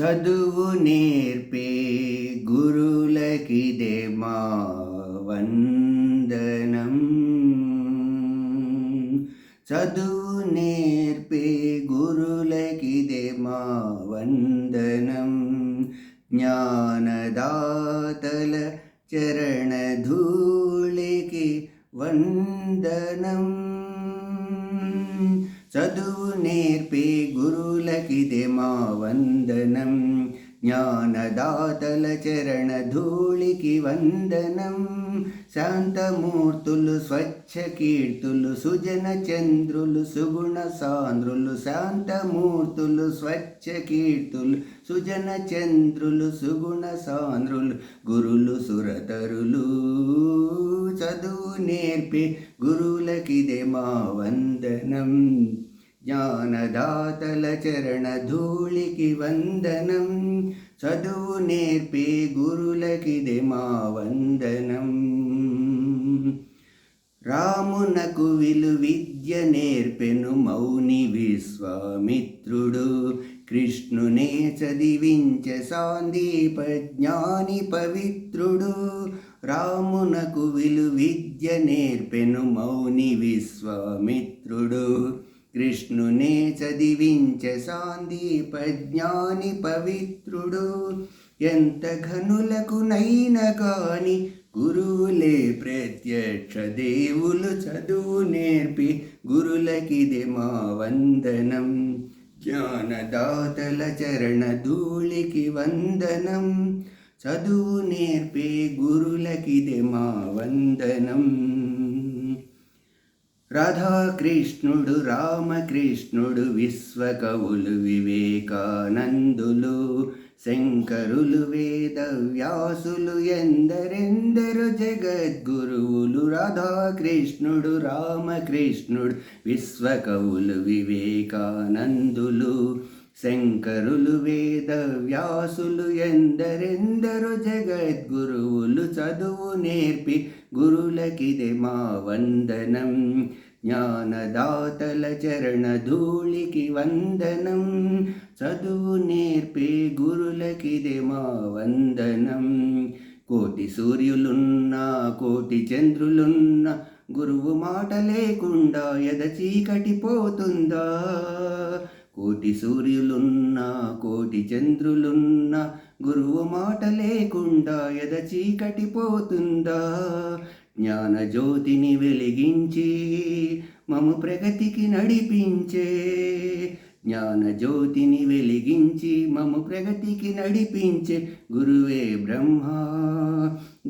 చదువు నేర్పే గురులకిదే మా వందనం. చదువు నేర్పే గురులకిదే మా వందనం. జ్ఞానదాతల చరణధూళికి వందనం. చదువు నేర్పే గురులకిదే మా వందనం. జ్ఞానదాతల చరణధూళికి వందనం. శాంతమూర్తులు స్వచ్ఛ కీర్తులు సుజన చంద్రులు సుగుణ సాంద్రులు. శాంతమూర్తులు స్వచ్ఛ కీర్తులు సుజన చంద్రులు సుగుణ సాంద్రులు. గురులు సురతరులు చదువు నేర్పే గురులకిదే మా వందనం. జ్ఞానదాతల చరణధూళికి వందనం. చదువు నేర్పే గురులకిదే మా వందనం. రామునకు విద్య నేర్పెను మౌని విశ్వామిత్రుడు. కృష్ణునే చదివించే సాందీప జ్ఞాని పవిత్రుడు. రామునకు విద్య నేర్పెను మౌని విశ్వామిత్రుడు. కృష్ణునే చదివించే సాందీప జ్ఞాని పవిత్రుడు. ఎంత ఘనులకు నైనా కాని గురువులే ప్రత్యక్ష దేవులు. చదువు నేర్పి గురులకిదే మా వందనం. జ్ఞానదాతల చరణధూళికి వందనం. చదువు నేర్పే గురులకిదే మా వందనం. రాధాకృష్ణుడు రామకృష్ణుడు విశ్వకవులు వివేకానందులు. శంకరులు వేదవ్యాసులు ఎందరెందరు జగద్గురువులు. రాధాకృష్ణుడు రామకృష్ణుడు విశ్వకవులు వివేకానందులు. శంకరులు వేదవ్యాసులు ఎందరెందరు జగద్గురువులు. చదువు నేర్పి గురులకిదే మా వందనం. జ్ఞానదాతల చరణధూళికి వందనం. చదువు నేర్పే గురులకిదే మా వందనం. కోటి సూర్యులున్నా కోటి చంద్రులున్నా గురువు మాట లేకుండా ఎద చీకటి పోతుందా. కోటి సూర్యులున్నా కోటి చంద్రులున్నా గురువు మాట లేకుండా ఎద చీకటి పోతుందా. జ్ఞానజ్యోతిని వెలిగించి మము ప్రగతికి నడిపించే. జ్ఞానజ్యోతిని వెలిగించి మము ప్రగతికి నడిపించే. గురువే బ్రహ్మ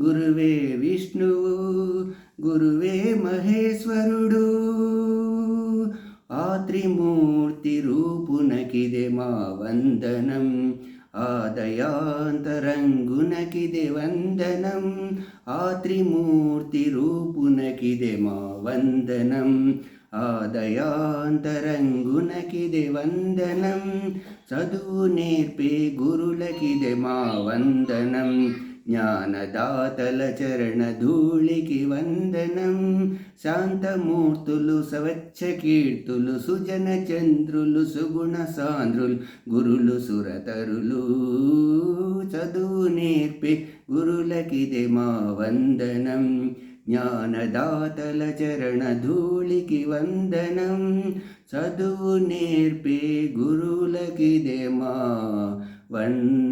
గురువే విష్ణువు గురువే మహేశ్వరుడు. ఆ త్రిమూర్తి రూపునకిదే మా వందనం. ఆదయాంతరంగునకిదే వందనం. ఆ త్రిమూర్తి రూపునకిదే మా వందనం. ఆదయాంతరంగునకిదే వందనం. చదువు నేర్పే గురులకిదే మా వందనం. జ్ఞానదాతల చరణధూళికి వందనం. శాంతమూర్తులు స్వచ్ఛ కీర్తులు సుజన చంద్రులు సుగుణ సాంద్రులు. గురులు సురతరులు చదువు నేర్పే గురులకిదే మా వందనం. జ్ఞానదాతల చరణధూళికి వందనం. చదువు నేర్పే గురులకిదే మా వందనం.